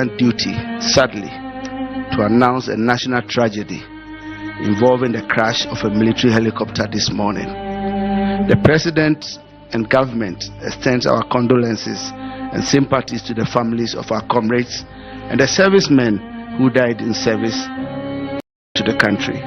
duty, sadly, to announce a national tragedy involving the crash of a military helicopter this morning. The President and government extends our condolences and sympathies to the families of our comrades and the servicemen who died in service to the country.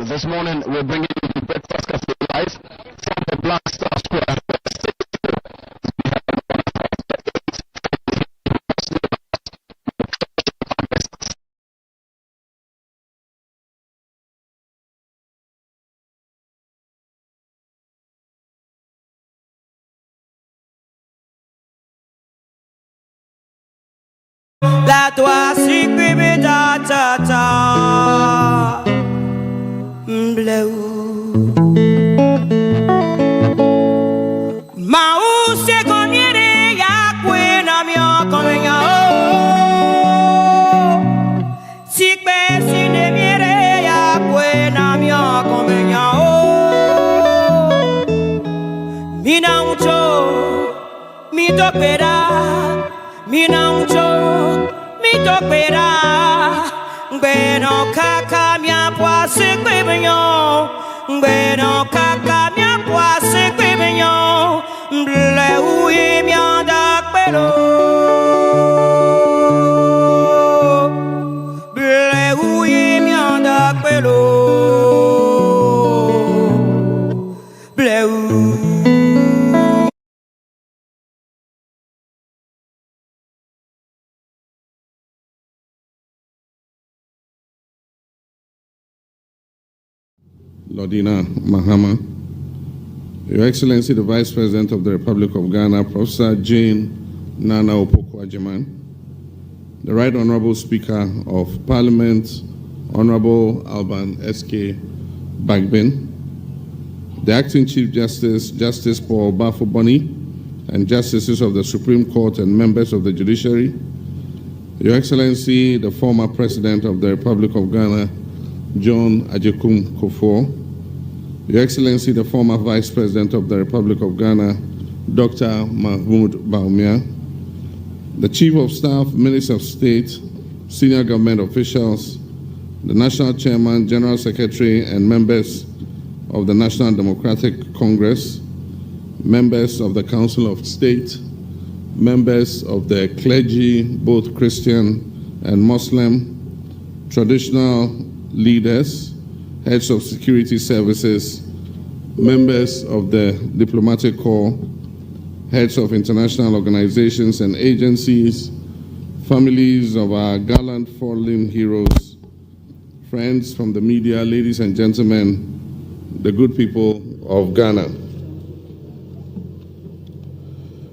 This morning we're bringing you Breakfast Cafe live from the Black Star Square. La toi si bébé ta ta ta bleu ma ou se conviene ya cuena mi convenga si pe si de miere ya cuena mi convenga mi na mucho mi topera mi na mucho mi topera bueno kaka mi apoise kwebinyo bueno kaka mi apoise kwebinyo ble uye mi anda pelo ble uye mi anda pelo ble u. Lordina Mahama, Your Excellency the Vice President of the Republic of Ghana, Professor Jane Nana Opoku-Agyeman, the Right Honorable Speaker of Parliament, Honorable Alban S.K. Bagbin, the Acting Chief Justice, Justice Paul Bafo-Boni, and Justices of the Supreme Court and members of the Judiciary, Your Excellency the former President of the Republic of Ghana, John Agyekum Kufuor, Your Excellency the former Vice President of the Republic of Ghana, Dr. Mahmoud Bawumia, the Chief of Staff, Minister of State, senior government officials, the National Chairman, General Secretary, and members of the National Democratic Congress, members of the Council of State, members of the clergy, both Christian and Muslim, traditional leaders, heads of security services, members of the diplomatic corps, heads of international organizations and agencies, families of our gallant fallen heroes, friends from the media, ladies and gentlemen, the good people of Ghana.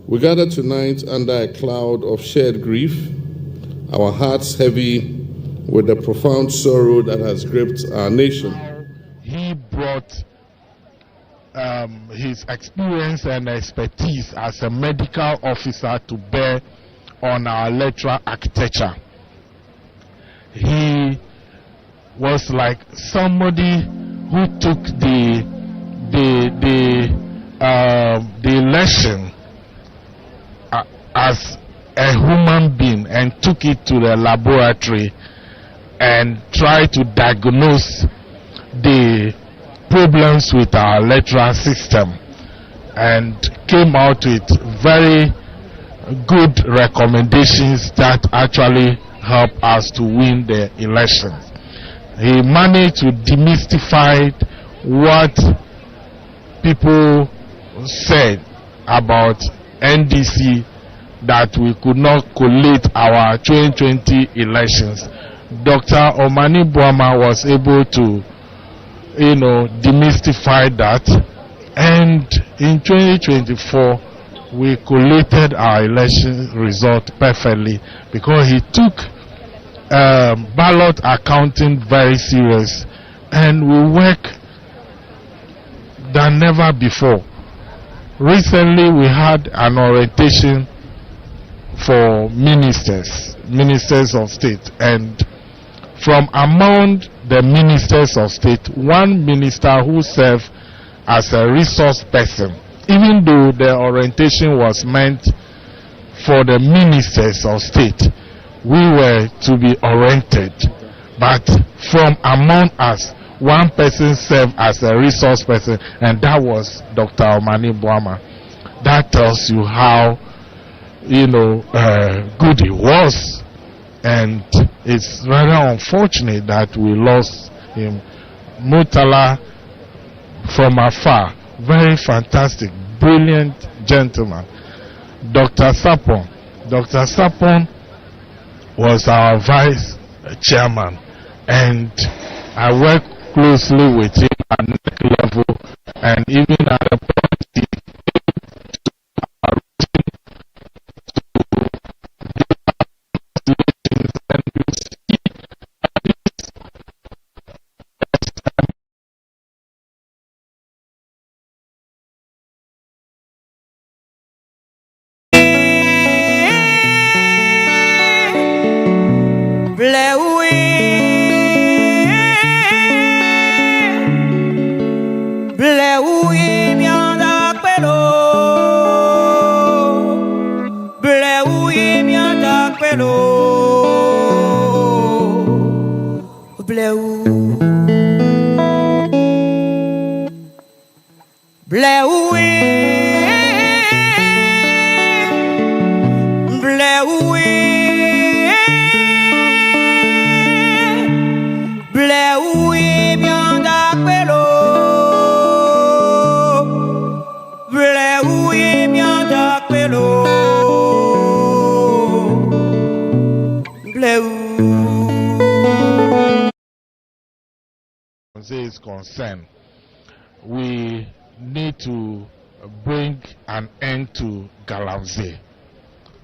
We gather tonight under a cloud of shared grief, our hearts heavy with the profound sorrow that has gripped our nation. He brought his experience and expertise as a medical officer to bear on our electoral architecture. He was like somebody who took the election as a human being and took it to the laboratory and tried to diagnose the problems with our electoral system and came out with very good recommendations that actually help us to win the elections. He managed to demystify what people said about NDC, that we could not collate our 2020 elections. Dr. Omani Boama was able to, demystify that, and in 2024 we collated our election result perfectly because he took ballot accounting very serious, and we work than never before. Recently we had an orientation for ministers of state, and from among the ministers of state, one minister who served as a resource person, even though the orientation was meant for the ministers of state, we were to be oriented, but from among us, one person served as a resource person, and that was Dr. Omani Boama. That tells you how good he was, and it's rather unfortunate that we lost him. Mutala from afar, very fantastic, brilliant gentleman. Dr. Sapon was our vice chairman, and I worked closely with him at neck level, and even at a point he is concerned, we need to bring an end to Gallant.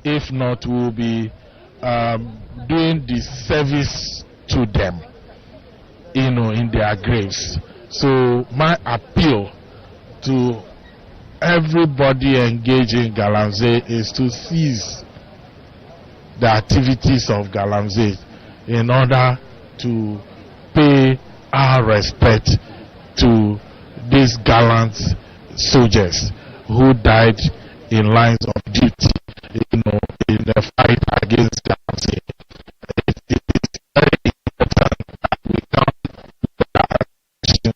If not, we will be doing disservice to them, in their graves. So my appeal to everybody engaged in Gallant is to cease the activities of Gallant in order to pay our respect to these gallant soldiers who died in lines of duty, in the fight against Gallant. It is very important that we come to that action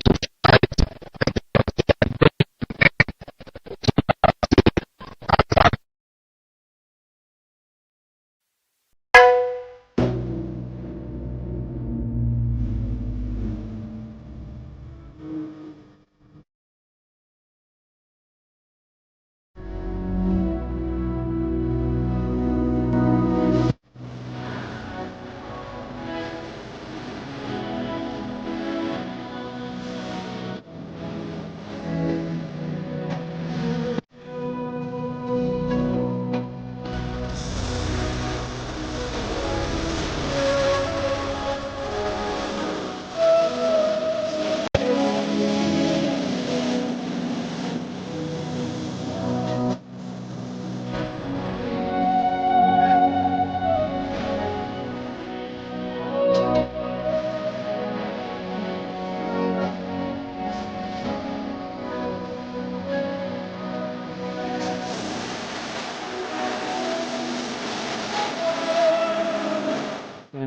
to fight against and bring an end to that.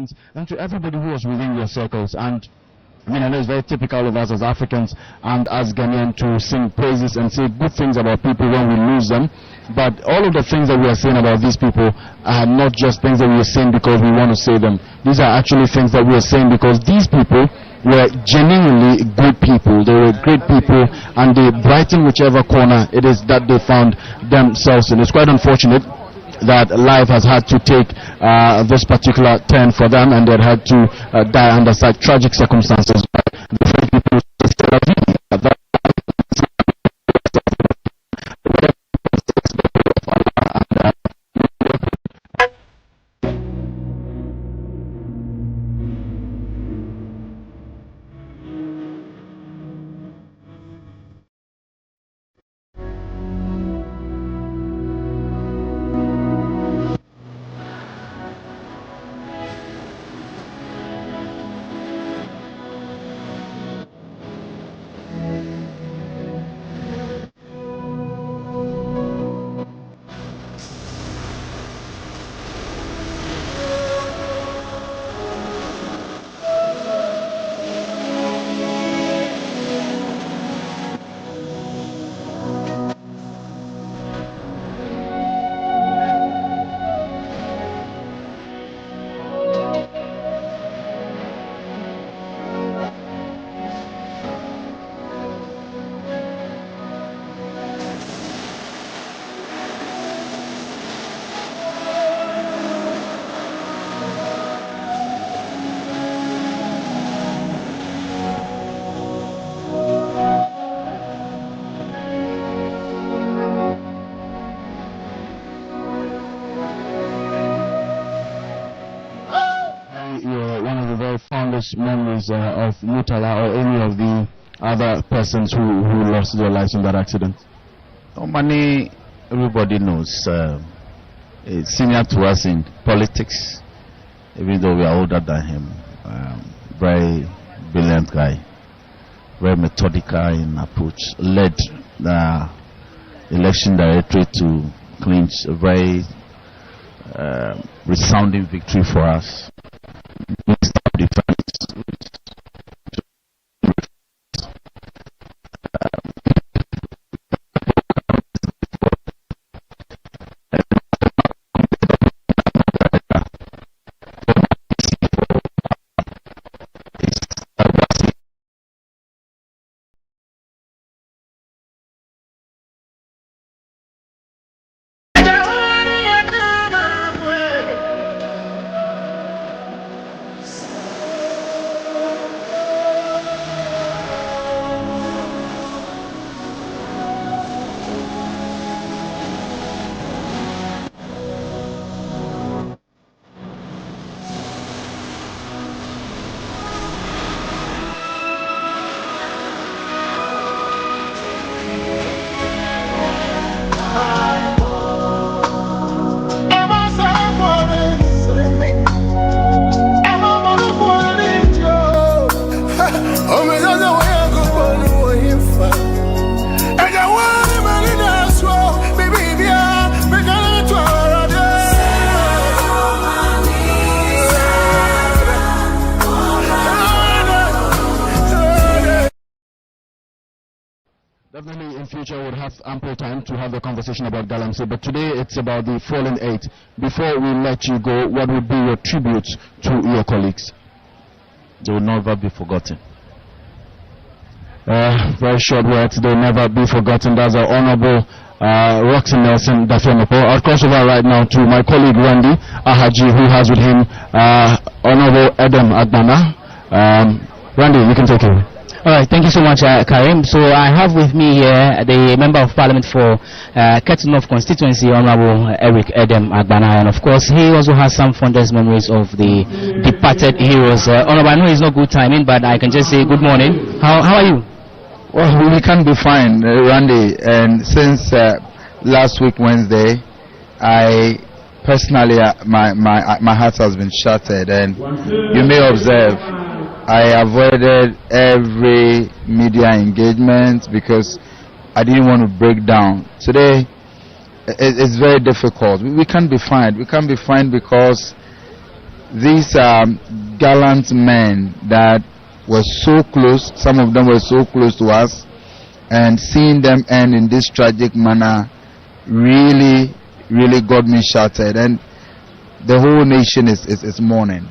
friends, and to everybody who was within your circles. And I mean, I know it's very typical of us as Africans and as Ghanaians to sing praises and say good things about people when we lose them. But all of the things that we are saying about these people are not just things that we are saying because we want to say them. These are actually things that we are saying because these people were genuinely good people. They were great people, and they brighten whichever corner it is that they found themselves in. It's quite unfortunate that life has had to take this particular turn for them, and they had to die under such tragic circumstances. The French people memories of Mutala or any of the other persons who lost their lives in that accident? Omani, everybody knows, senior to us in politics, even though we are older than him. Very brilliant guy, very methodical in approach, led the election directorate to clinch a very resounding victory for us. Definitely in future we'll have ample time to have the conversation about Gallant, but today it's about the fallen 8. Before we let you go, what would be your tribute to your colleagues? They will never be forgotten. Very short words, they will never be forgotten. That's our Honorable Roxy Nelson Dafemepo. I'll cross over right now to my colleague Randy Ahaji, who has with him Honorable Edem Agbana. Randy, you can take it. All right, thank you so much, Karim. So I have with me here the Member of Parliament for Curtin North constituency, Honorable Eric Edem Agbana, and of course he also has some fondest memories of the departed heroes. Honorable, I know it's not good timing, but I can just say good morning. How are you? Well, we can be fine, Randy. And since last week Wednesday, I personally my heart has been shattered, and you may observe I avoided every media engagement because I didn't want to break down. Today, it's very difficult. We can't be fine. We can't be fine because these gallant men that were so close, some of them were so close to us, and seeing them end in this tragic manner really got me shattered, and the whole nation is mourning.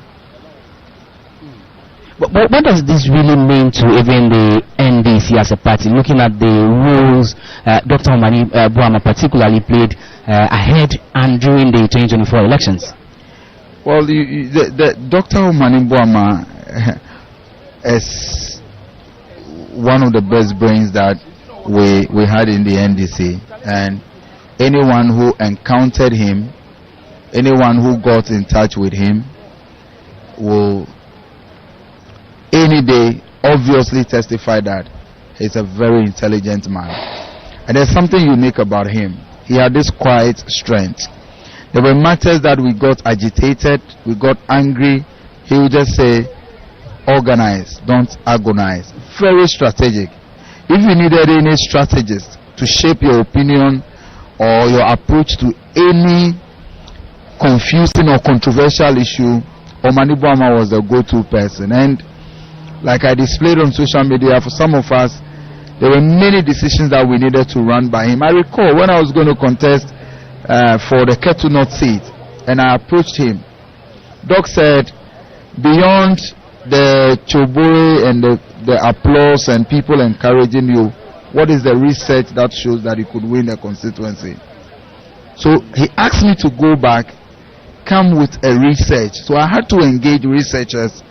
What does this really mean to even the NDC as a party, looking at the roles Dr. Omani Boamah particularly played ahead and during the 2024 elections? Well, the Dr. Omani Boamah is one of the best brains that we had in the NDC, and anyone who encountered him, anyone who got in touch with him will any day obviously testify that he's a very intelligent man. And there's something unique about him. He had this quiet strength. There were matters that we got agitated, we got angry. He would just say, organize, don't agonize. Very strategic. If you needed any strategist to shape your opinion or your approach to any confusing or controversial issue, Omani Boamah was the go-to person. And like I displayed on social media, for some of us, there were many decisions that we needed to run by him. I recall when I was going to contest for the Ketu North seat, and I approached him. Doc said, beyond the chobore and the applause and people encouraging you, what is the research that shows that you could win a constituency? So he asked me to go back, come with a research. So I had to engage researchers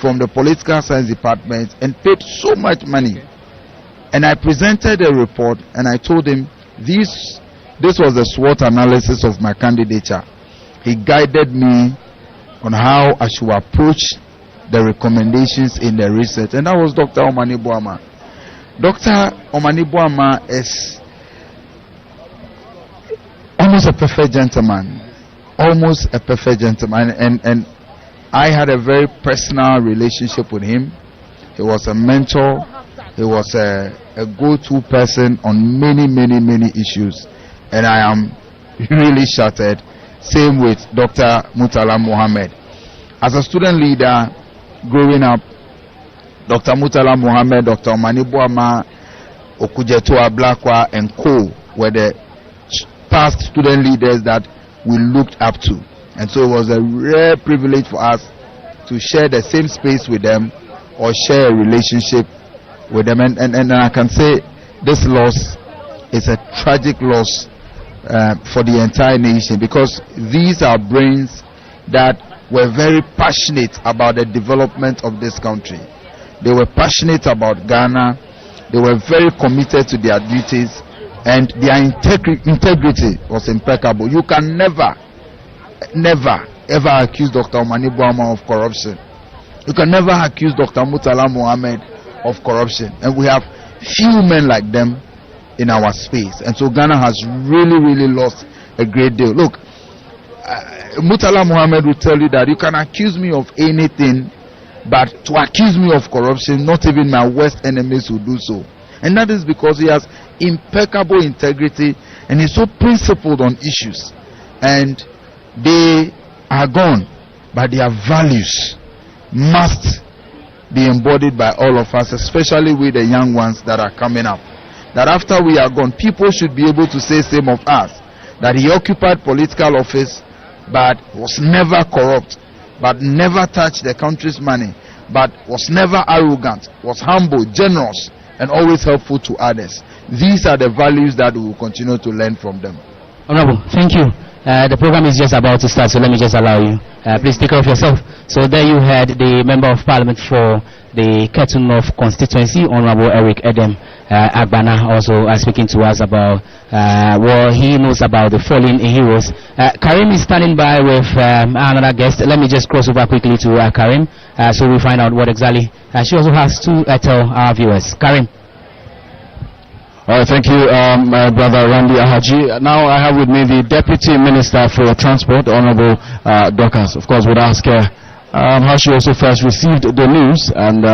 from the political science department and paid so much money. And I presented a report and I told him this was the SWOT analysis of my candidature. He guided me on how I should approach the recommendations in the research, and that was Dr. Omani Boamah. Dr. Omani Boamah is almost a perfect gentleman. Almost a perfect gentleman, and I had a very personal relationship with him. He was a mentor. He was a go-to person on many issues, and I am really shattered. Same with Dr. Murtala Mohammed. As a student leader growing up, Dr. Murtala Mohammed, Dr. Omani Boamah, Okujeto Ablakwa, and co were the past student leaders that we looked up to. And so it was a rare privilege for us to share the same space with them or share a relationship with them. And I can say this loss is a tragic loss for the entire nation, because these are brains that were very passionate about the development of this country. They were passionate about Ghana. They were very committed to their duties, and their integrity was impeccable. You can never ever accuse Dr. Omani Boamah of corruption. You can never accuse Dr. Murtala Mohammed of corruption, and we have few men like them in our space. And so Ghana has really lost a great deal. Look, Murtala Mohammed will tell you that you can accuse me of anything, but to accuse me of corruption, not even my worst enemies will do so. And that is because he has impeccable integrity and he's so principled on issues. And they are gone, but their values must be embodied by all of us, especially with the young ones that are coming up. That after we are gone, people should be able to say same of us, that he occupied political office but was never corrupt, but never touched the country's money, but was never arrogant, was humble, generous, and always helpful to others. These are the values that we will continue to learn from them. Honorable, thank you. The program is just about to start, so let me just allow you. Please take care of yourself. So there you had the Member of Parliament for the Ketu North constituency, Honorable Eric Edem Agbana, also speaking to us about what he knows about the fallen heroes. Karim is standing by with another guest. Let me just cross over quickly to Karim, so we find out what exactly she also has to tell our viewers. Karim. All right, thank you, my brother Randy Ahaji. Now I have with me the Deputy Minister for Transport, Honorable Dorcas. Of course, would ask her how she also first received the news. And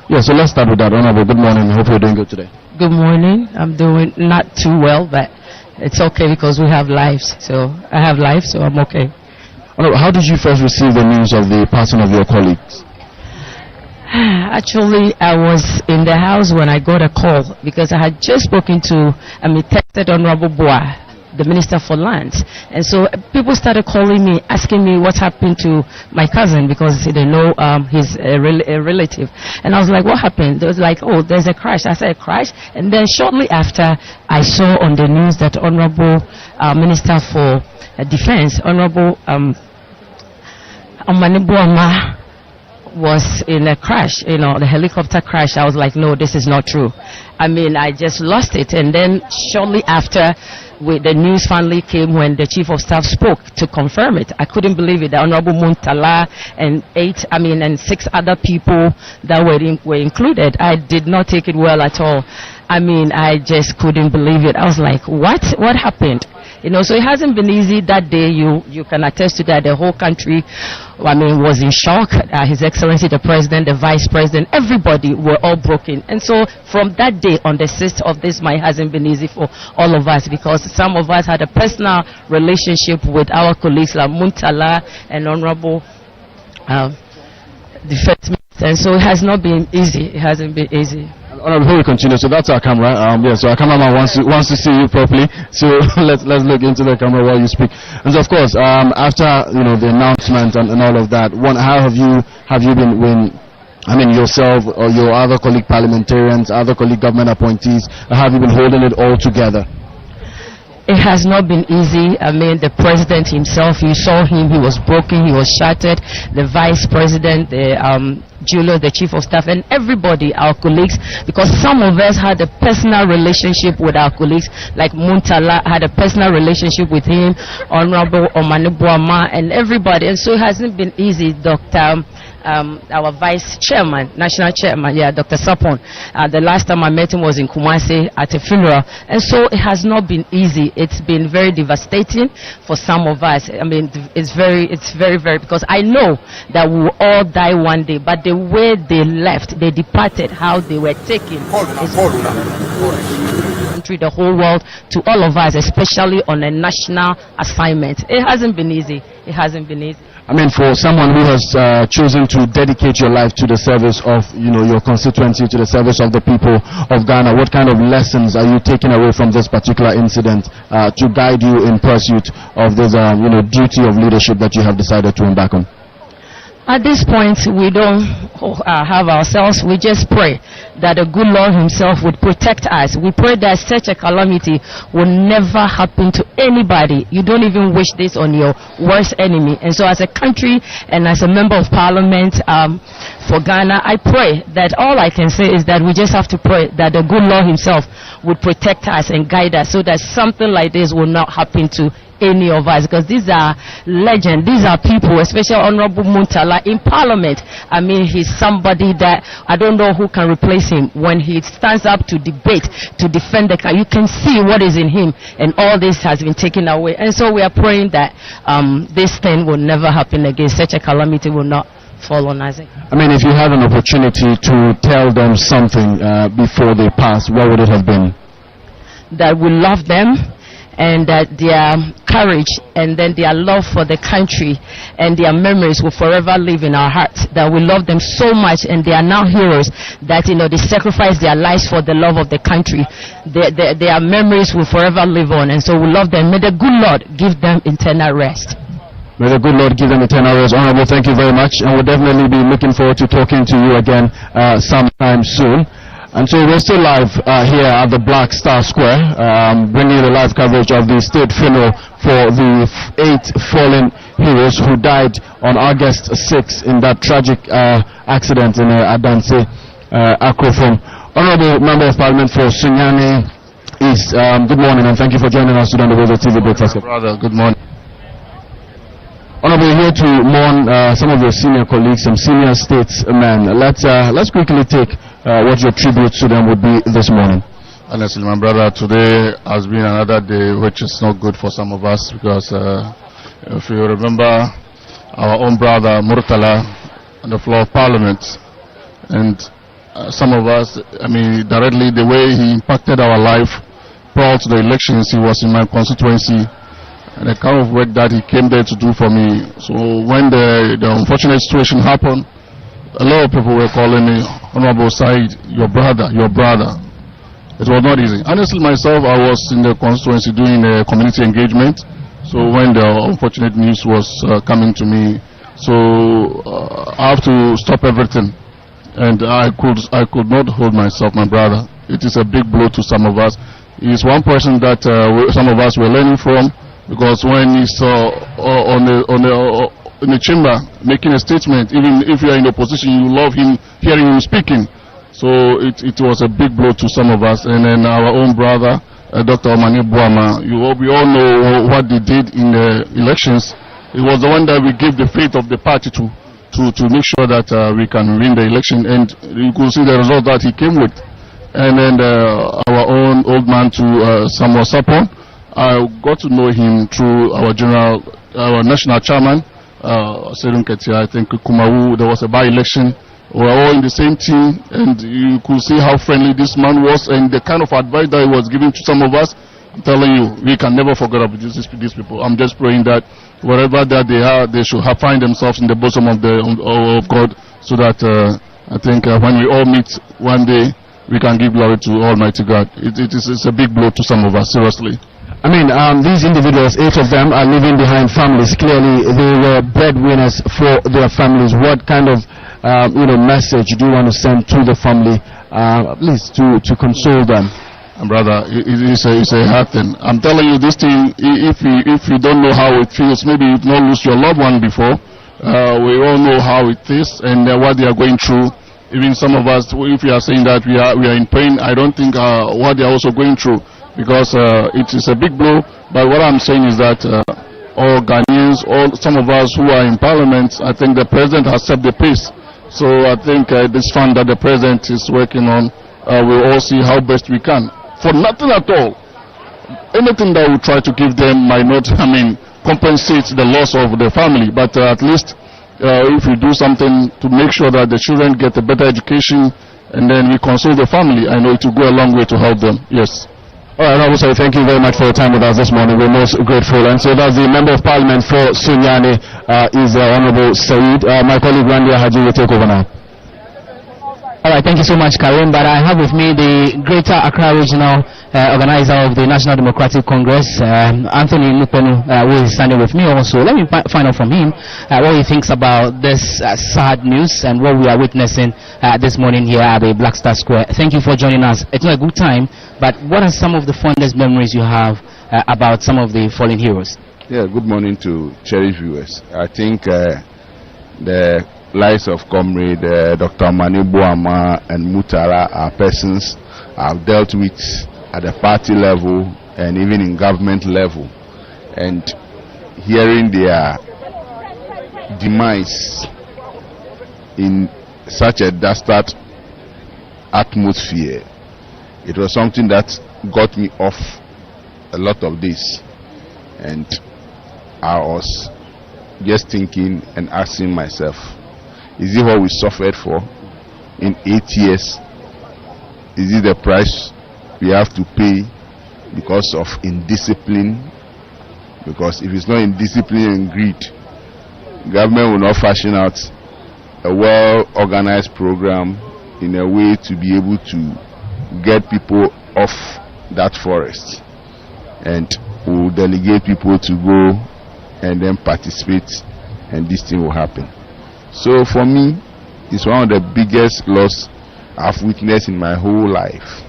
yeah, so let's start with that. Honorable, good morning. Hope you're doing good today. Good morning. I'm doing not too well, but it's okay because we have lives. So I have life, so I'm okay. How did you first receive the news of the passing of your colleagues? Actually, I was in the house when I got a call because I had just spoken to, texted Honorable Bois, the Minister for Lands. And so people started calling me, asking me what happened to my cousin because they know he's a relative. And I was like, what happened? They was like, oh, there's a crash. I said, a crash? And then shortly after, I saw on the news that Honorable Minister for Defense, Honorable Omanibuama, was in a crash, the helicopter crash. I was like, no, this is not true. I just lost it. And then shortly after, the news finally came when the Chief of Staff spoke to confirm it. I couldn't believe it. The Honorable Muntala and 6 other people that were included. I did not take it well at all. I just couldn't believe it. I was like, what? What happened? So it hasn't been easy that day. You can attest to that. The whole country, was in shock. His Excellency, the President, the Vice President, everybody were all broken. And so from that day on, the 6th of this month hasn't been easy for all of us because some of us had a personal relationship with our colleagues like Muntala and Honorable Defense Minister. And so it has not been easy. It hasn't been easy. Before we continue, so that's our camera. So our cameraman wants to see you properly. So let's look into the camera while you speak. And so of course, after the announcement and all of that, how have you been when? Yourself or your other colleague parliamentarians, other colleague government appointees, have you been holding it all together? It has not been easy. The president himself, you saw him, he was broken, he was shattered. The vice president, Julio, the chief of staff, and everybody, our colleagues, because some of us had a personal relationship with our colleagues, like Muntala had a personal relationship with him, Honorable Omanibuama, and everybody. And so it hasn't been easy, Dr. Our vice chairman, national chairman, Dr. Sapon. The last time I met him was in Kumasi at a funeral. And so it has not been easy. It's been very devastating for some of us. It's very, because I know that we will all die one day, but the way they left, they departed, how they were taken, the whole world, to all of us, especially on a national assignment. It hasn't been easy. It hasn't been easy. For someone who has chosen to dedicate your life to the service of, your constituency, to the service of the people of Ghana, what kind of lessons are you taking away from this particular incident to guide you in pursuit of this, duty of leadership that you have decided to embark on? At this point, we don't have ourselves. We just pray that the good Lord himself would protect us. We pray that such a calamity will never happen to anybody. You don't even wish this on your worst enemy. And so as a country and as a member of parliament for Ghana, I pray that all I can say is that we just have to pray that the good Lord himself would protect us and guide us so that something like this will not happen to any of us, because these are legends, these are people, especially Honorable Muntala in Parliament. He's somebody that I don't know who can replace him. When he stands up to debate, to defend the country, you can see what is in him, and all this has been taken away. And so we are praying that this thing will never happen again. Such a calamity will not fall on us. If you had an opportunity to tell them something before they pass, what would it have been? That we love them, and that their courage and then their love for the country and their memories will forever live in our hearts. That we love them so much, and they are now heroes that they sacrifice their lives for the love of the country. Their memories will forever live on, and so we love them. May the good Lord give them eternal rest. May the good Lord give them eternal rest. Honorable, thank you very much, and we'll definitely be looking forward to talking to you again sometime soon. And so we're still live here at the Black Star Square, bringing you the live coverage of the state funeral for the 8 fallen heroes who died on August 6 in that tragic accident in Adanse, Akrofom. Honorable Member of Parliament for Sunyani East, good morning, and thank you for joining us today on the WORZORTV Breakfast. Brother, good morning. Honorable, here to mourn some of your senior colleagues, some senior statesmen. Let's quickly take what your tribute to them would be this morning. Honestly, my brother, today has been another day which is not good for some of us, because if you remember our own brother Murtala on the floor of Parliament, and some of us, directly the way he impacted our life prior to the elections, he was in my constituency. and the kind of work that he came there to do for me. So when the unfortunate situation happened, a lot of people were calling me, Honorable Said, your brother. It was not easy. Honestly, myself, I was in the constituency doing community engagement. So when the unfortunate news was coming to me, so I have to stop everything. And I could not hold myself, my brother. It is a big blow to some of us. He is one person that some of us were learning from, because when he's in the chamber making a statement, even if you are in opposition, you love him, hearing him speaking. So it was a big blow to some of us. And then our own brother, Dr. Omani Buama, we all know what they did in the elections. It was the one that we gave the faith of the party to make sure that we can win the election, and you could see the result that he came with. And then our own old man to Samuel Sapon, I got to know him through our national chairman, Serun Ketia. I think Kumawu, there was a by-election. We were all in the same team, and you could see how friendly this man was, and the kind of advice that he was giving to some of us. I'm telling you, we can never forget about these people. I'm just praying that wherever that they are, they should find themselves in the bosom of God, so that I think when we all meet one day, we can give glory to Almighty God. It's a big blow to some of us, seriously. I mean, these individuals, 8 of them are leaving behind families. Clearly, they were breadwinners for their families. What kind of message do you want to send to the family, at least to console them? And brother, it's a hard thing. I'm telling you, this thing, if you don't know how it feels, maybe you've not lost your loved one before. We all know how it is and what they are going through. Even some of us, if we are saying that we are in pain, I don't think what they are also going through, because it is a big blow. But what I'm saying is that all Ghanaians, some of us who are in parliament, I think the president has set the pace. So I think this fund that the president is working on, we'll all see how best we can. For nothing at all. Anything that we try to give them might not, compensate the loss of the family. But at least if we do something to make sure that the children get a better education, and then we console the family, I know it will go a long way to help them. Yes. All right, Honorable, thank you very much for your time with us this morning. We're most grateful. And so that's the Member of Parliament for Sunyani, is Honorable Said. My colleague Randy Haji will take over now. All right, thank you so much, Karim. But I have with me the Greater Accra Regional Organizer of the National Democratic Congress, Anthony Nuponu, who is standing with me also. Let me find out from him what he thinks about this sad news and what we are witnessing this morning here at the Black Star Square. Thank you for joining us. It's not a good time, but what are some of the fondest memories you have about some of the fallen heroes? Yeah, good morning to cherished viewers. I think the lives of Comrade Dr. Mani Buama and Mutara are persons I've dealt with at the party level and even in government level, and hearing their demise in such a dastard atmosphere, it was something that got me off a lot of this, and I was just thinking and asking myself, is it what we suffered for in 8 years? Is it the price we have to pay because of indiscipline? Because if it's not indiscipline and greed, government will not fashion out a well-organized program in a way to be able to get people off that forest, and will delegate people to go and then participate, and this thing will happen. So for me, it's one of the biggest loss I've witnessed in my whole life,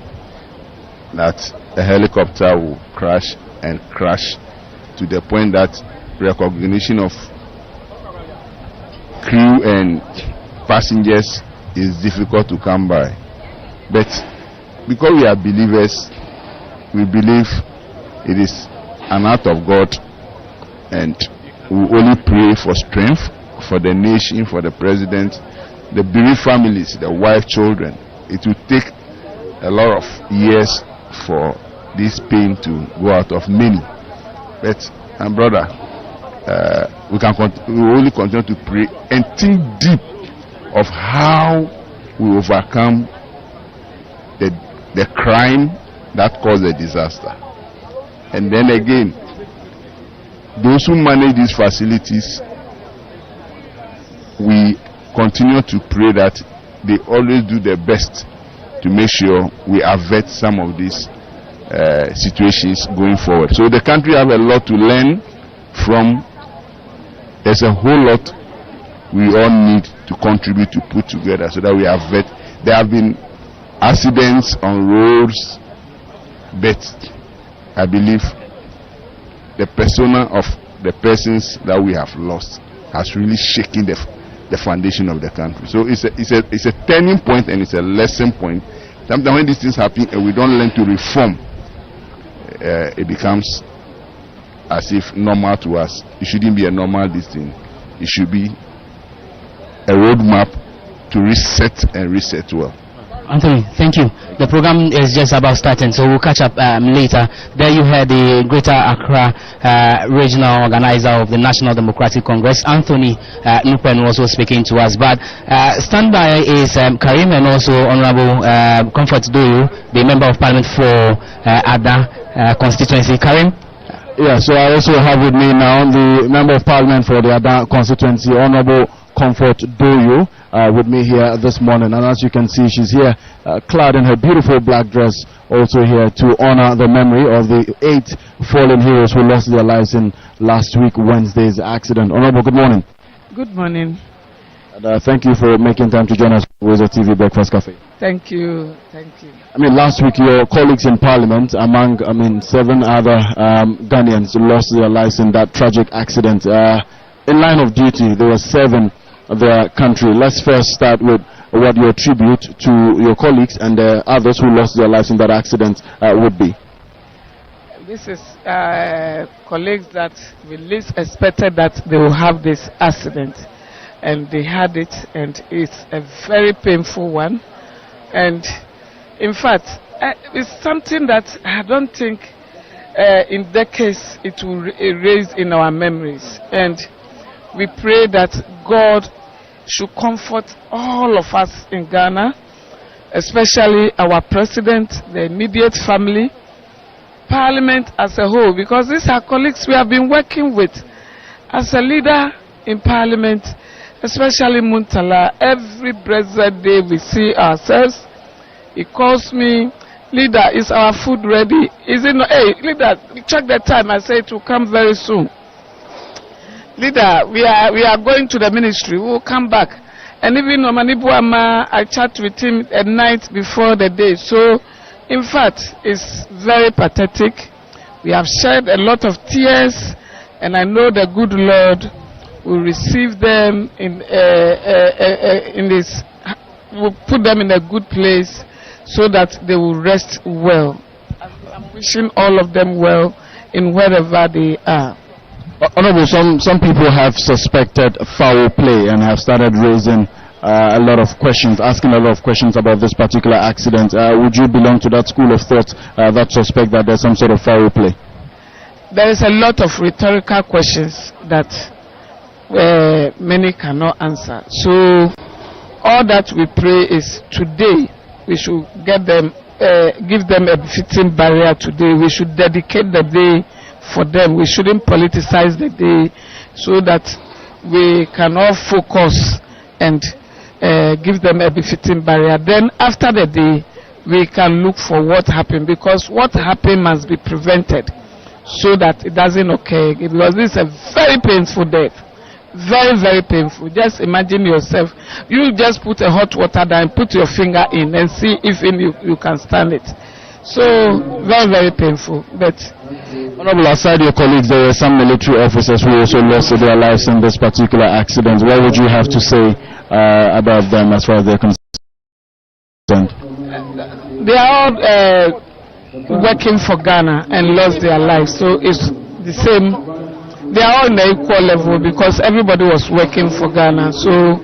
that a helicopter will crash and crash to the point that recognition of crew and passengers is difficult to come by. But because we are believers, we believe it is an act of God, and we only pray for strength for the nation, for the president, the bereaved families, the wife, children. It will take a lot of years for this pain to go out of many. But, brother, we will only continue to pray and think deep of how we overcome the crime that caused the disaster. And then again, those who manage these facilities, we continue to pray that they always do their best to make sure we avert some of these situations going forward. So the country have a lot to learn from. There's a whole lot we all need to contribute to put together so that we avert. There have been accidents on roads, but I believe the persona of the persons that we have lost has really shaken the foundation of the country. So it's a turning point and it's a lesson point. Sometimes when these things happen and we don't learn to reform, it becomes as if normal to us. It shouldn't be a normal thing. It should be a roadmap to reset and reset well. Anthony, thank you. The program is just about starting, so we'll catch up later. There you heard the Greater Accra regional organizer of the National Democratic Congress, Anthony Nupen, also speaking to us. But standby is Karim and also Honorable Comfort Doyu, the Member of Parliament for Ada constituency. Karim? Yeah, so I also have with me now the Member of Parliament for the Ada constituency, Honorable Comfort Doyu, with me here this morning. And as you can see, she's here clad in her beautiful black dress, also here to honor the memory of the 8 fallen heroes who lost their lives in last week Wednesday's accident. Honorable, good morning. Good morning. And thank you for making time to join us for WORZORTV Breakfast Cafe. Thank you. Thank you. I mean, last week your colleagues in Parliament, among 7 other Ghanaians, lost their lives in that tragic accident. In line of duty, they were serving their country. Let's first start with what your tribute to your colleagues and the others who lost their lives in that accident would be. This is colleagues that we least expected that they will have this accident, and they had it, and it's a very painful one. And in fact, it's something that I don't think in decades it will erase in our memories. And we pray that God should comfort all of us in Ghana, especially our president, the immediate family, Parliament as a whole, because these are colleagues we have been working with. As a leader in Parliament, especially Muntala, every blessed day we see ourselves. He calls me, "Leader, is our food ready? Is it not? Hey, leader, check the time." I say it will come very soon. "Leader, we are going to the ministry. We will come back." And even Omanibuama, I chat with him at night before the day. So, in fact, it's very pathetic. We have shed a lot of tears, and I know the good Lord will receive them in this, will put them in a good place so that they will rest well. I'm wishing all of them well in wherever they are. Honorable, some people have suspected foul play and have started raising a lot of questions, asking a lot of questions about this particular accident. Would you belong to that school of thought that suspect that there's some sort of foul play? There is a lot of rhetorical questions that many cannot answer. So all that we pray is today we should get them, give them a fitting barrier today. We should dedicate the day for them. We shouldn't politicize the day, so that we can all focus and give them a befitting barrier. Then after the day, we can look for what happened, because what happened must be prevented so that it doesn't occur. Because this is a very painful death. Very, very painful. Just imagine yourself. You just put a hot water down, put your finger in and see if you can stand it. So, very, very painful. But Honorable, aside your colleagues, there were some military officers who also lost their lives in this particular accident. What would you have to say about them as far as they're concerned? They are all working for Ghana and lost their lives. So it's the same. They are all on the equal level because everybody was working for Ghana. So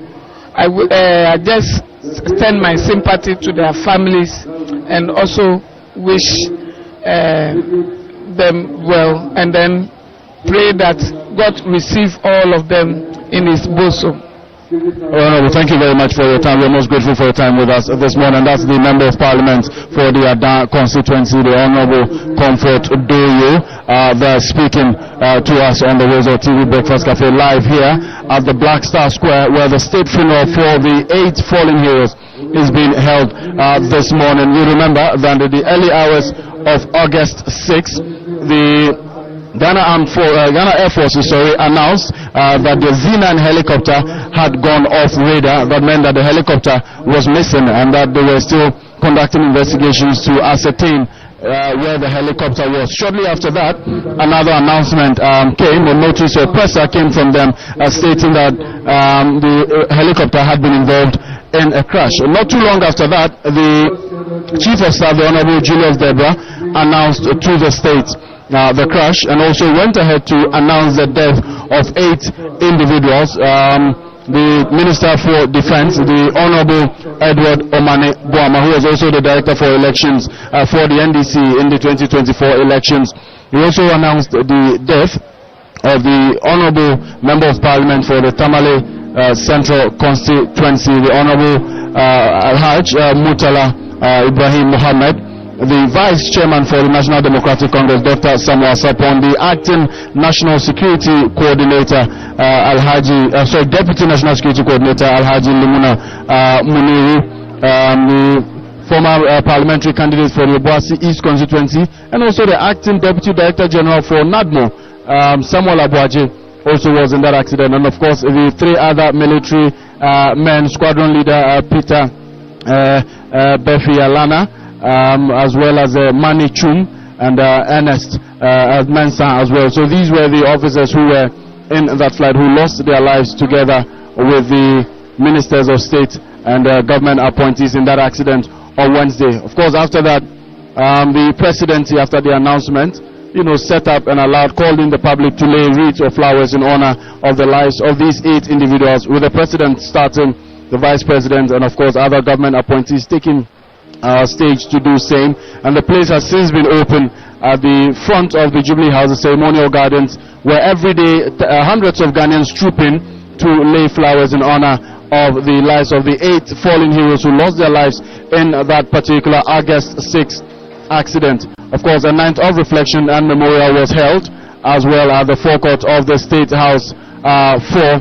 I just extend my sympathy to their families and also wish them well, and then pray that God receive all of them in His bosom. Honorable, thank you very much for your time. We're most grateful for your time with us this morning. That's the Member of Parliament for the Ada constituency, the Honorable Comfort Doyo. They're speaking to us on the WORZORTV Breakfast Cafe live here at the Black Star Square, where the state funeral for the 8 fallen heroes is being held this morning. We remember that in the early hours of August 6th, the Ghana Air Force announced that the Z9 helicopter had gone off radar. That meant that the helicopter was missing and that they were still conducting investigations to ascertain where the helicopter was. Shortly after that, another announcement came. A notice or presser came from them stating that the helicopter had been involved in a crash. Not too long after that, the Chief of Staff, the Honorable Julius Debra, announced to the state the crash, and also went ahead to announce the death of 8 individuals. The Minister for Defense, the Honorable Edward Omane Boama, who was also the Director for Elections for the NDC in the 2024 elections. He also announced the death of the Honorable Member of Parliament for the Tamale Central Constituency, the Honorable Alhaj Mutala Ibrahim Mohammed, the Vice Chairman for the National Democratic Congress, Dr. Samuel Sapon, the Acting National Security Coordinator, Deputy National Security Coordinator, Alhaji Limuna Muniru, the former parliamentary candidate for the Obuasi East constituency, and also the Acting Deputy Director General for NADMO, Samuel Abuaje, also was in that accident. And of course, the 3 other military men, Squadron Leader Peter Befi Alana, as well as Mani Chung and Ernest Mensah as well. So these were the officers who were in that flight who lost their lives together with the ministers of state and government appointees in that accident on Wednesday. Of course, after that, the presidency, after the announcement, set up and called in the public to lay wreaths of flowers in honor of the lives of these 8 individuals, with the president starting, the vice president, and of course other government appointees taking stage to do same. And the place has since been open at the front of the Jubilee House, the ceremonial gardens, where every day hundreds of Ghanaians troop in to lay flowers in honor of the lives of the 8 fallen heroes who lost their lives in that particular August 6th accident. Of course, a night of reflection and memorial was held as well at the forecourt of the State House for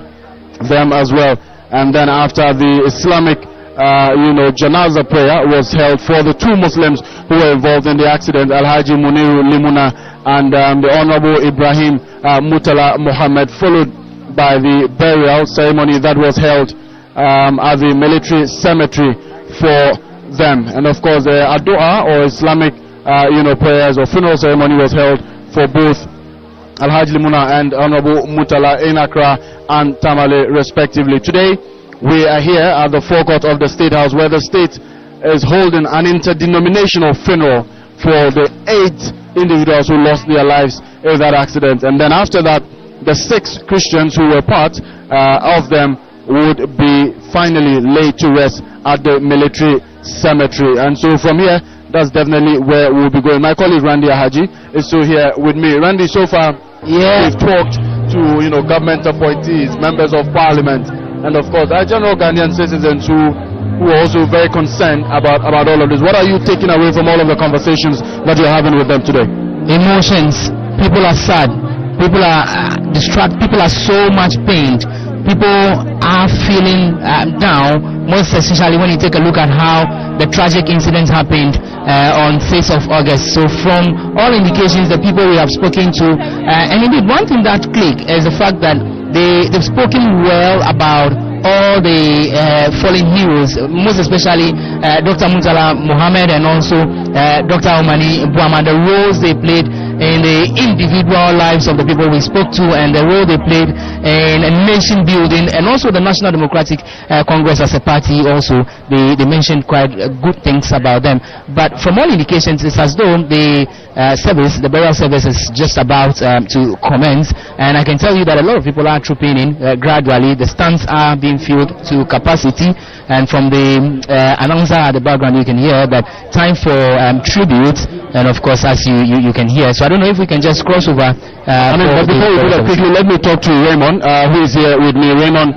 them as well. And then after the Islamic janaza prayer was held for the 2 Muslims who were involved in the accident, Alhaji Muniru Limuna and the Honorable Ibrahim Mutala Mohammed, followed by the burial ceremony that was held at the military cemetery for them. And of course, the Adua or Islamic prayers or funeral ceremony was held for both Alhaji Limuna and Honorable Mutala in Accra and Tamale respectively. Today, we are here at the forecourt of the State House, where the state is holding an interdenominational funeral for the 8 individuals who lost their lives in that accident. And then after that, the 6 Christians who were part of them would be finally laid to rest at the military cemetery. And so from here, that's definitely where we'll be going. My colleague Randy Ahaji is still here with me. Randy, so far, we've talked to government appointees, members of parliament, and of course our general Ghanaian citizens who are also very concerned about all of this. What are you taking away from all of the conversations that you're having with them today? Emotions. People are sad. People are distraught. People are so much pained. People are feeling down, most especially when you take a look at how the tragic incident happened on 5th of August. So from all indications, the people we have spoken to, and indeed one thing that clicked is the fact that they've spoken well about all the fallen heroes, most especially Dr. Mutala Mohammed and also Dr. Omani Boama, the roles they played in the individual lives of the people we spoke to, and the role they played in nation building, and also the National Democratic Congress as a party also. They mentioned quite good things about them. But from all indications, it's as though the burial service is just about to commence, and I can tell you that a lot of people are trooping in gradually. The stands are being filled to capacity, and from the announcer at the background you can hear that time for tribute, and of course as you can hear. So I don't know if we can just cross over. But before we do that quickly, let me talk to Raymond, who is here with me. Raymond,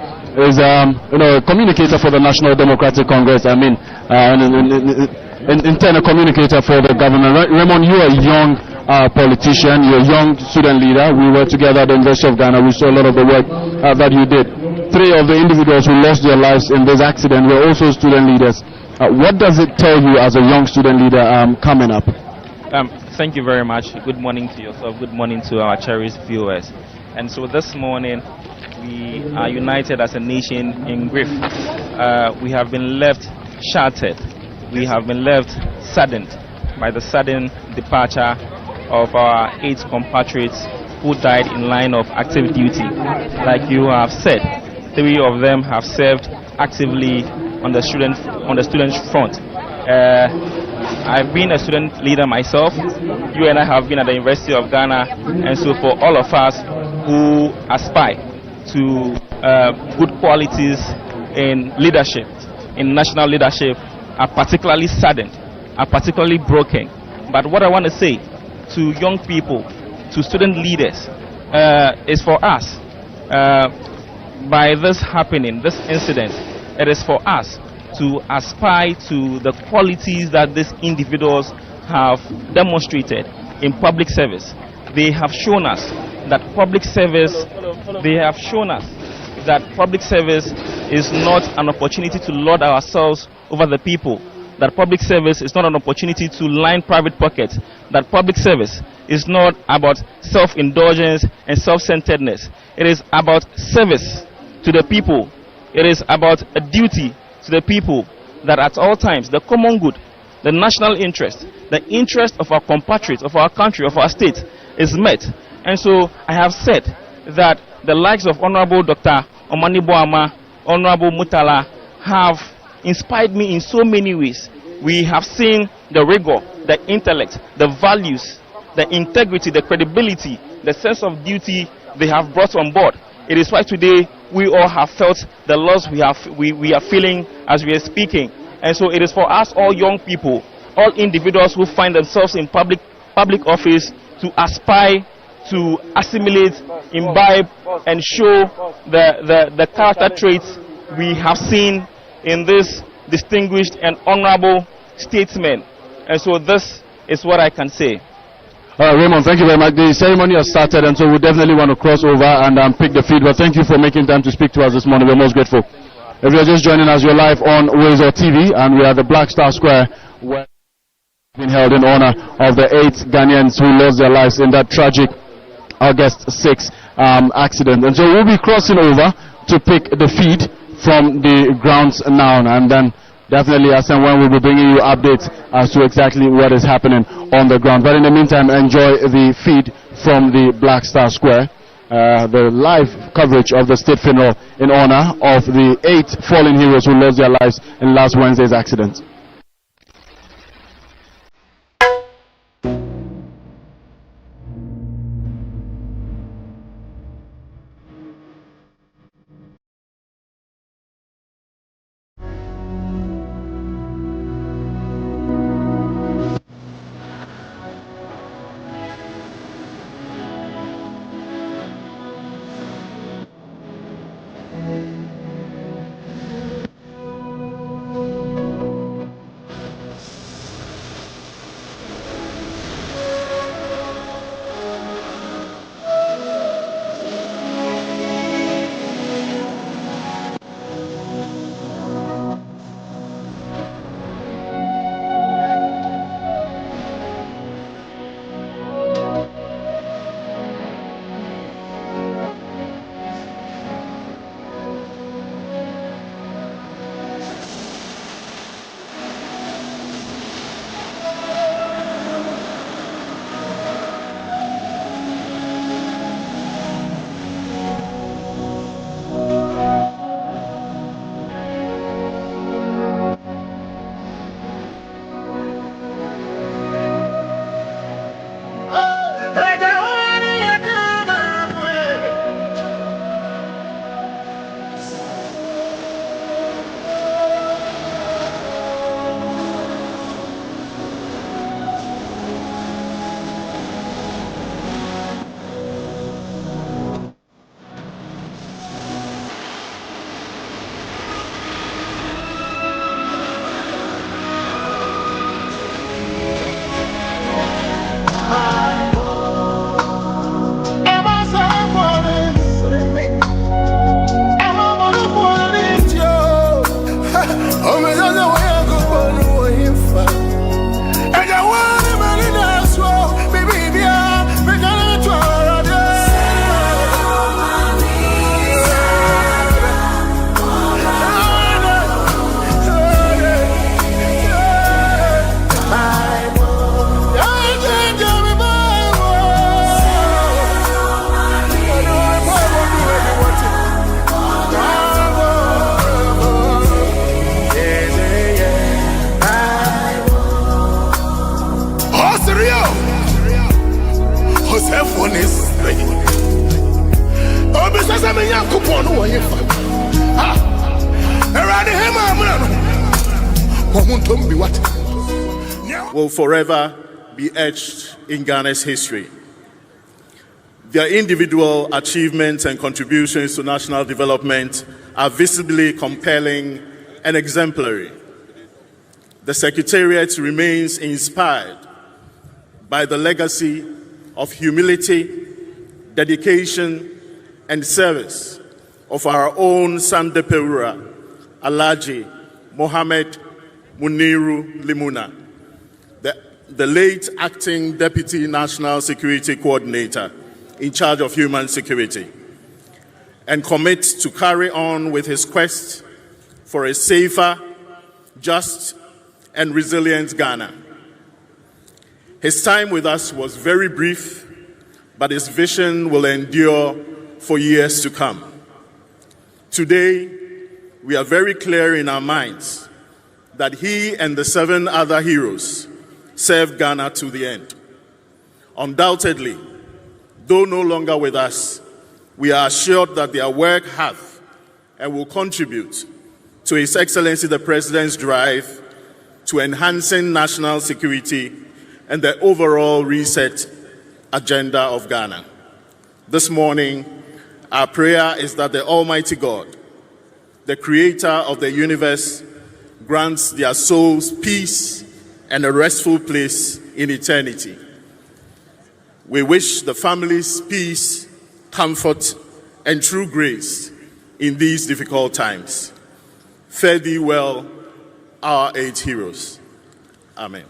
is a communicator for the National Democratic Congress. I mean, an internal communicator for the government. Raymond, you are a young politician, you're a young student leader. We were together at the University of Ghana. We saw a lot of the work that you did. 3 of the individuals who lost their lives in this accident were also student leaders. What does it tell you as a young student leader coming up? Thank you very much. Good morning to yourself. Good morning to our cherished viewers. And so this morning, we are united as a nation in grief. We have been left shattered. We have been left saddened by the sudden departure of our 8 compatriots who died in line of active duty. Like you have said, 3 of them have served actively on the student front. I've been a student leader myself. You and I have been at the University of Ghana, and so for all of us who aspire to good qualities in leadership, in national leadership, are particularly saddened, are particularly broken. But what I want to say to young people, to student leaders, is for us, by this happening, this incident, it is for us to aspire to the qualities that these individuals have demonstrated in public service. They have shown us that public service, is not an opportunity to lord ourselves over the people, that public service is not an opportunity to line private pockets, that public service is not about self-indulgence and self-centeredness. It is about service to the people. It is about a duty to the people, that at all times the common good, the national interest, the interest of our compatriots, of our country, of our state is met. And so I have said that the likes of Honorable Dr. Omani Boama, Honorable Mutala have inspired me in so many ways. We have seen the rigor, the intellect, the values, the integrity, the credibility, the sense of duty they have brought on board. It is why today we all have felt the loss we are feeling as we are speaking. And so it is for us, all young people, all individuals who find themselves in public office, to aspire to assimilate, imbibe, and show the character traits we have seen in this distinguished and honorable statesman. And so this is what I can say. Raymond, thank you very much. The ceremony has started, and so we definitely want to cross over and pick the feed. But thank you for making time to speak to us this morning. We're most grateful. If you're just joining us, you're live on WORZORTV, and we are at the Black Star Square, where been held in honor of the 8 Ghanaians who lost their lives in that tragic August 6 accident. And so we'll be crossing over to pick the feed from the grounds now, and then definitely as and when we'll be bringing you updates as to exactly what is happening on the ground. But in the meantime, enjoy the feed from the Black Star Square, the live coverage of the state funeral in honor of the 8 fallen heroes who lost their lives in last Wednesday's accident. will forever be etched in Ghana's history. Their individual achievements and contributions to national development are visibly compelling and exemplary. The Secretariat remains inspired by the legacy of humility, dedication, and service of our own Sunday Perura, Alhaji Mohammed Muniru Limuna, the late acting Deputy National Security Coordinator in charge of human security, and commit to carry on with his quest for a safer, just, and resilient Ghana. His time with us was very brief, but his vision will endure for years to come. Today, we are very clear in our minds that he and the 7 other heroes served Ghana to the end. Undoubtedly, though no longer with us, we are assured that their work have and will contribute to His Excellency the President's drive to enhancing national security and the overall reset agenda of Ghana. This morning, our prayer is that the Almighty God, the Creator of the universe, grants their souls peace and a restful place in eternity. We wish the families peace, comfort, and true grace in these difficult times. Fare thee well, our 8 heroes. Amen.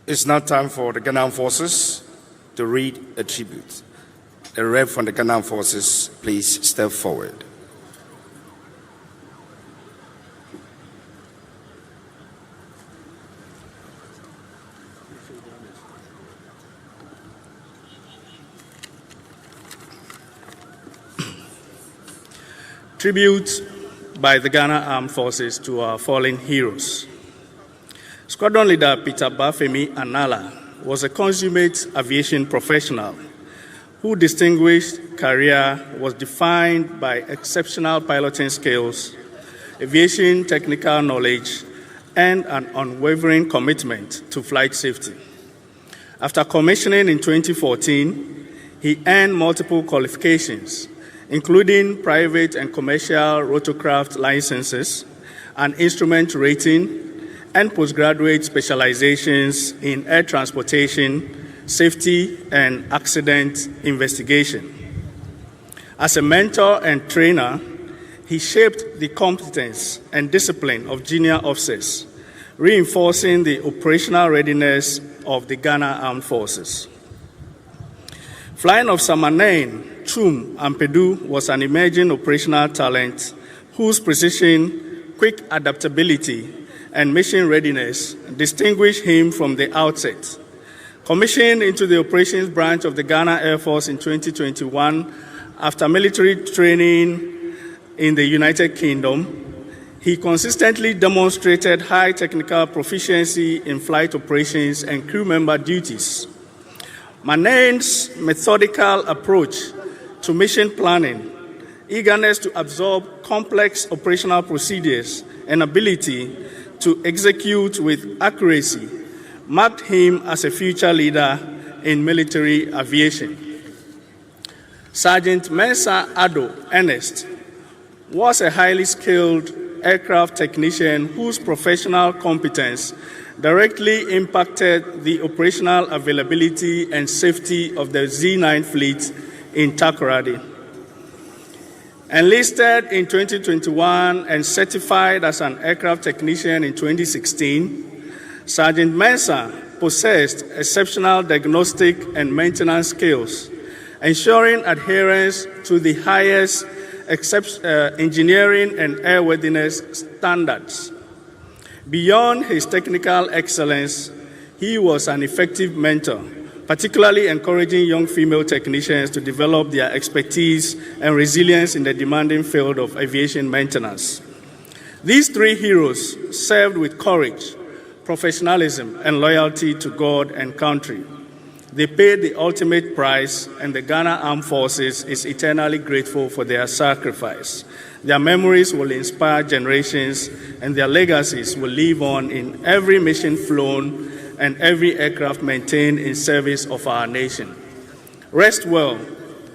It's now time for the Ghanaian forces to read a tribute. A rep from the Ghanaian forces, please step forward. Tribute by the Ghana Armed Forces to our fallen heroes. Squadron leader Peter Bafemi Anala was a consummate aviation professional whose distinguished career was defined by exceptional piloting skills, aviation technical knowledge, and an unwavering commitment to flight safety. After commissioning in 2014, he earned multiple qualifications, including private and commercial rotorcraft licenses, an instrument rating, and postgraduate specializations in air transportation, safety, and accident investigation. As a mentor and trainer, he shaped the competence and discipline of junior officers, reinforcing the operational readiness of the Ghana Armed Forces. Flying Officer Manain, Chum, and Pedu was an emerging operational talent whose precision, quick adaptability, and mission readiness distinguished him from the outset. Commissioned into the operations branch of the Ghana Air Force in 2021, after military training in the United Kingdom, he consistently demonstrated high technical proficiency in flight operations and crew member duties. Manain's methodical approach to mission planning, eagerness to absorb complex operational procedures, and ability to execute with accuracy marked him as a future leader in military aviation. Sergeant Mensah Addo Ernest was a highly skilled aircraft technician whose professional competence directly impacted the operational availability and safety of the Z9 fleet in Takoradi. Enlisted in 2021 and certified as an aircraft technician in 2016, Sergeant Mensah possessed exceptional diagnostic and maintenance skills, ensuring adherence to the highest engineering and airworthiness standards. Beyond his technical excellence, he was an effective mentor, particularly encouraging young female technicians to develop their expertise and resilience in the demanding field of aviation maintenance. These 3 heroes served with courage, professionalism, and loyalty to God and country. They paid the ultimate price, and the Ghana Armed Forces is eternally grateful for their sacrifice. Their memories will inspire generations, and their legacies will live on in every mission flown and every aircraft maintained in service of our nation. Rest well,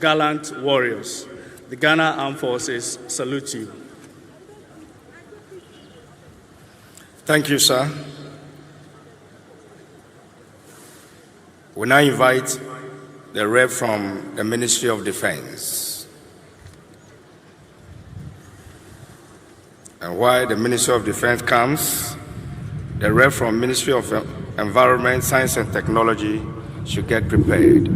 gallant warriors. The Ghana Armed Forces salute you. Thank you, sir. We now invite the rep from the Ministry of Defense. And while the Ministry of Defense comes, the rep from Ministry of Environment, Science and Technology should get prepared.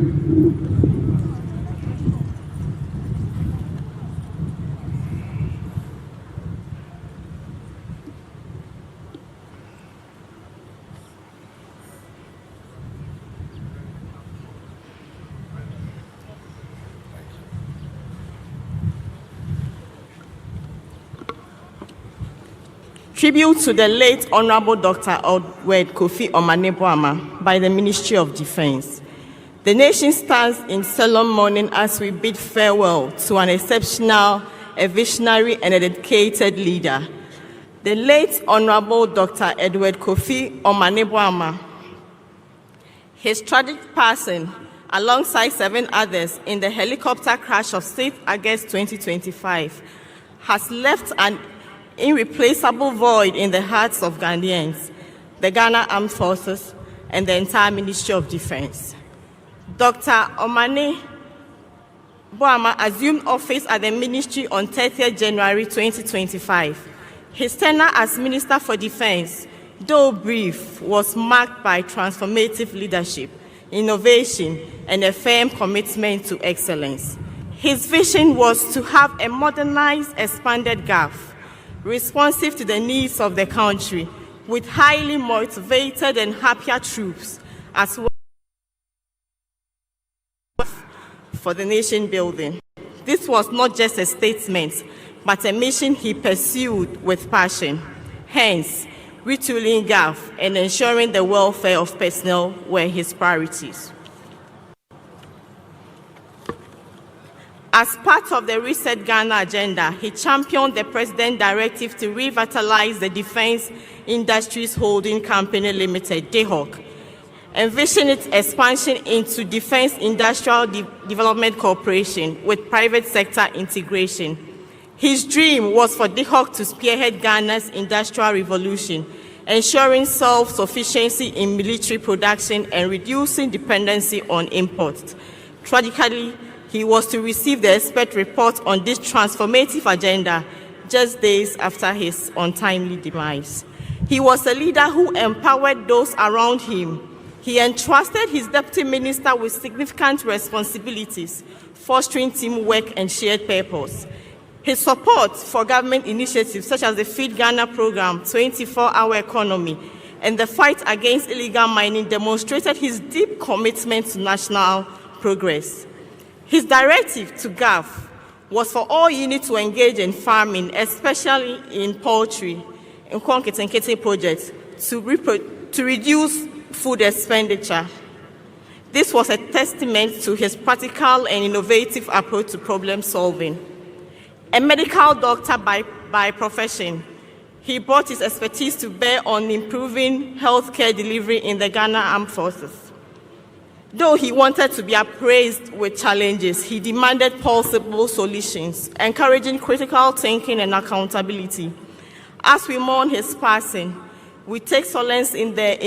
Tribute to the late Honorable Dr. Edward Kofi Omaneboama by the Ministry of Defense. The nation stands in solemn mourning as we bid farewell to an exceptional, a visionary, and a dedicated leader. The late Honorable Dr. Edward Kofi Omaneboama. His tragic passing, alongside 7 others in the helicopter crash of 6 August 2025, has left an irreplaceable void in the hearts of Ghanaians, the Ghana Armed Forces, and the entire Ministry of Defense. Dr. Omane Boama assumed office at the ministry on 30th January 2025. His tenure as Minister for Defense, though brief, was marked by transformative leadership, innovation, and a firm commitment to excellence. His vision was to have a modernized, expanded GAF, responsive to the needs of the country, with highly motivated and happier troops, as well for the nation building. This was not just a statement, but a mission he pursued with passion. Hence, retooling GAF and ensuring the welfare of personnel were his priorities. As part of the Reset Ghana agenda, he championed the President's directive to revitalize the Defense Industries Holding Company Limited, DHOC, envision its expansion into Defense Industrial Development Corporation with private sector integration. His dream was for DHOC to spearhead Ghana's industrial revolution, ensuring self-sufficiency in military production and reducing dependency on imports. Tragically, he was to receive the expert report on this transformative agenda just days after his untimely demise. He was a leader who empowered those around him. He entrusted his deputy minister with significant responsibilities, fostering teamwork and shared purpose. His support for government initiatives such as the Feed Ghana program, 24-hour economy, and the fight against illegal mining demonstrated his deep commitment to national progress. His directive to GAF was for all units to engage in farming, especially in poultry, in Kwanketenkete projects, to reduce food expenditure. This was a testament to his practical and innovative approach to problem solving. A medical doctor by profession, he brought his expertise to bear on improving healthcare delivery in the Ghana Armed Forces. Though he wanted to be appraised with challenges, he demanded possible solutions, encouraging critical thinking and accountability. As we mourn his passing, we take solace in the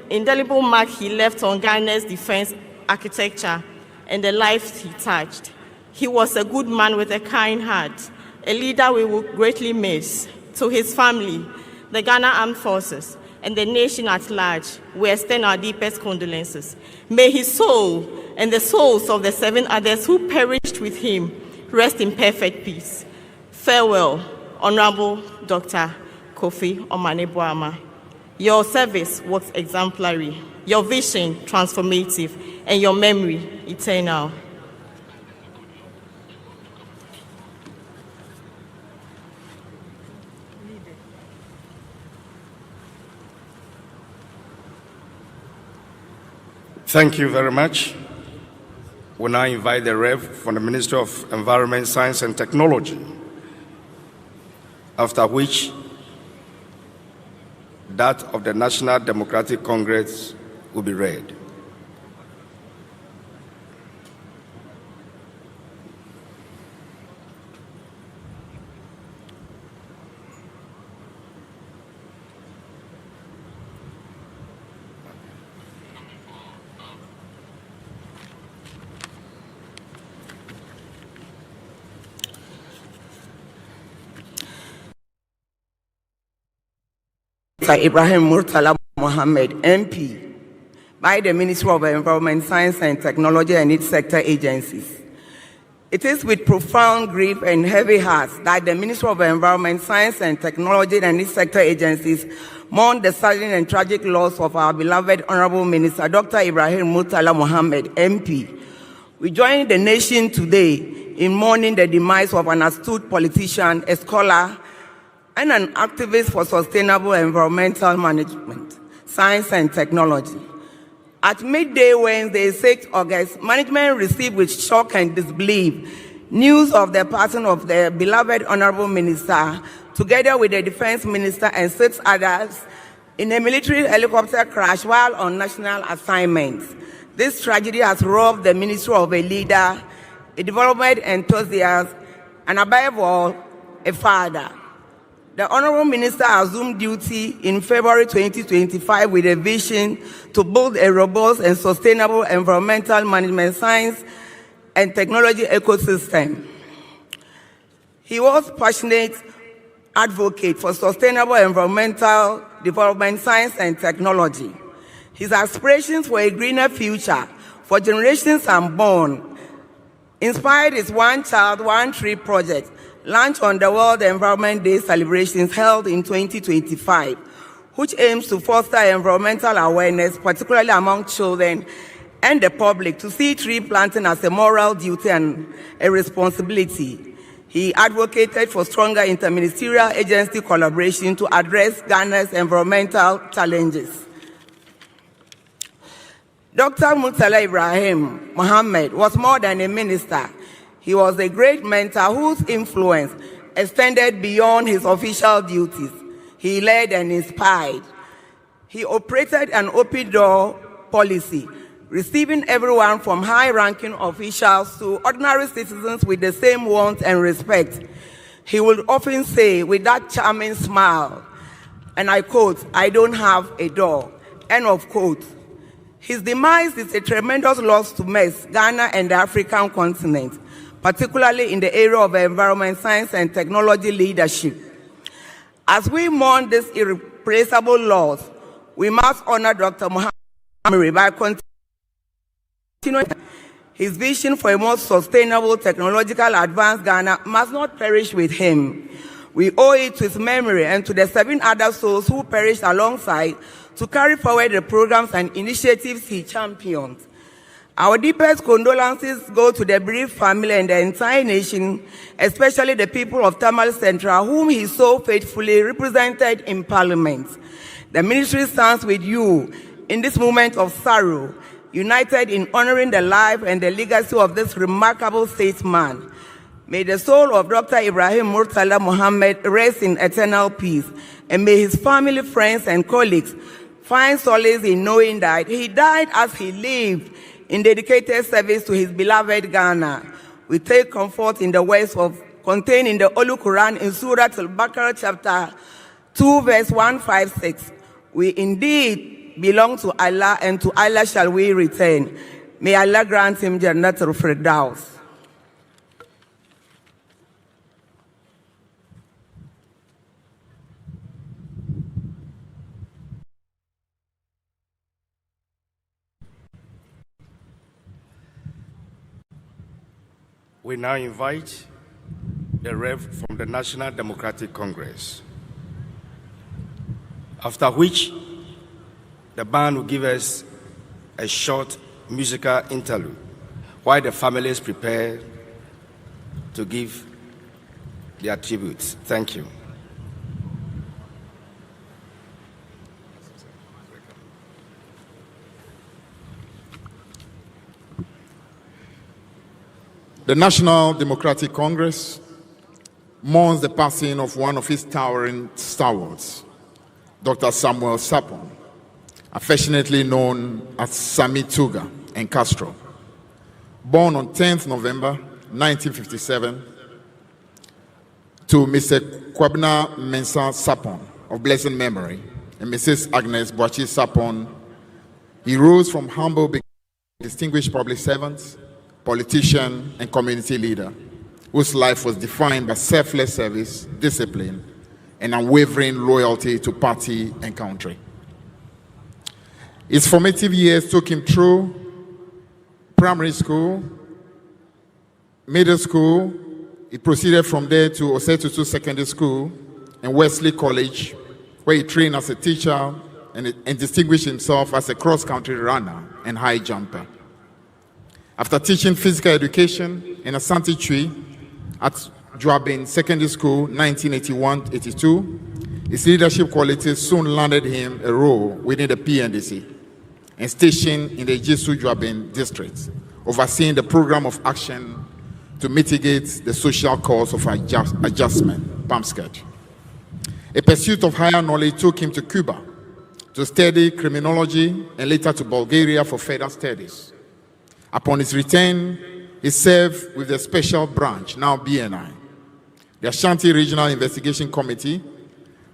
indelible mark he left on Ghana's defense architecture and the lives he touched. He was a good man with a kind heart, a leader we will greatly miss. To his family, the Ghana Armed Forces, and the nation at large, we extend our deepest condolences. May his soul and the souls of the 7 others who perished with him rest in perfect peace. Farewell, Honorable Dr. Kofi Omaneboama. Your service was exemplary, your vision transformative, and your memory eternal. Thank you very much. We now invite the Rev from the Ministry of Environment, Science and Technology, after which that of the National Democratic Congress will be read. Ibrahim Murtala Mohammed, MP, by the Ministry of Environment, Science and Technology and its sector agencies. It is with profound grief and heavy hearts that the Ministry of Environment, Science and Technology and its sector agencies mourn the sudden and tragic loss of our beloved Honorable Minister, Dr. Ibrahim Murtala Mohammed, MP. We join the nation today in mourning the demise of an astute politician, a scholar, and an activist for sustainable environmental management, science and technology. At midday Wednesday, 6 August, management received with shock and disbelief news of the passing of the beloved Honorable Minister, together with the Defense Minister and 6 others, in a military helicopter crash while on national assignments. This tragedy has robbed the Ministry of a leader, a development enthusiast, and above all, a father. The Honorable Minister assumed duty in February 2025 with a vision to build a robust and sustainable environmental management, science and technology ecosystem. He was passionate advocate for sustainable environmental development, science and technology. His aspirations for a greener future for generations unborn inspired his One Child, One Tree project, launched on the World Environment Day celebrations held in 2025, which aims to foster environmental awareness, particularly among children and the public, to see tree planting as a moral duty and a responsibility. He advocated for stronger interministerial agency collaboration to address Ghana's environmental challenges. Dr. Murtala Ibrahim Mohammed was more than a minister. He was a great mentor whose influence extended beyond his official duties. He led and inspired. He operated an open-door policy, receiving everyone from high-ranking officials to ordinary citizens with the same warmth and respect. He would often say with that charming smile, and I quote, "I don't have a door," end of quote. His demise is a tremendous loss to Ghana and the African continent, particularly in the area of environment, science, and technology leadership. As we mourn this irreplaceable loss, we must honor Dr. Mohammed by continuing his vision for a more sustainable, technological advanced Ghana must not perish with him. We owe it to his memory and to the 7 other souls who perished alongside to carry forward the programs and initiatives he championed. Our deepest condolences go to the bereaved family and the entire nation, especially the people of Tamale Central, whom he so faithfully represented in Parliament. The ministry stands with you in this moment of sorrow, united in honoring the life and the legacy of this remarkable statesman. May the soul of Dr. Ibrahim Murtala Mohammed rest in eternal peace, and may his family, friends, and colleagues find solace in knowing that he died as he lived, in dedicated service to his beloved Ghana. We take comfort in the words contained in the Holy Quran in Surah Al-Baqarah chapter 2 verse 156. We indeed belong to Allah, and to Allah shall we return. May Allah grant him Jannatul Firdaus. We now invite the Rev from the National Democratic Congress, after which the band will give us a short musical interlude while the families prepare to give their tributes. Thank you. The National Democratic Congress mourns the passing of one of its towering stalwarts, Dr. Samuel Sapon, affectionately known as Sami Tuga and Castro. Born on 10th November 1957 to Mr. Kwabna Mensah Sapon of blessed memory and Mrs. Agnes Boachi Sapon, he rose from humble beginnings, distinguished public servant, politician, and community leader, whose life was defined by selfless service, discipline, and unwavering loyalty to party and country. His formative years took him through primary school, middle school. He proceeded from there to Osetutu Secondary School and Wesley College, where he trained as a teacher and distinguished himself as a cross-country runner and high jumper. After teaching physical education in Asante Tree at Juabin Secondary School 1981-82, his leadership qualities soon landed him a role within the PNDC and stationed in the Jesu Juabin district, overseeing the program of action to mitigate the social cause of adjustment, PAMSCAD. A pursuit of higher knowledge took him to Cuba to study criminology and later to Bulgaria for further studies. Upon his return, he served with the Special Branch, now BNI, the Ashanti Regional Investigation Committee,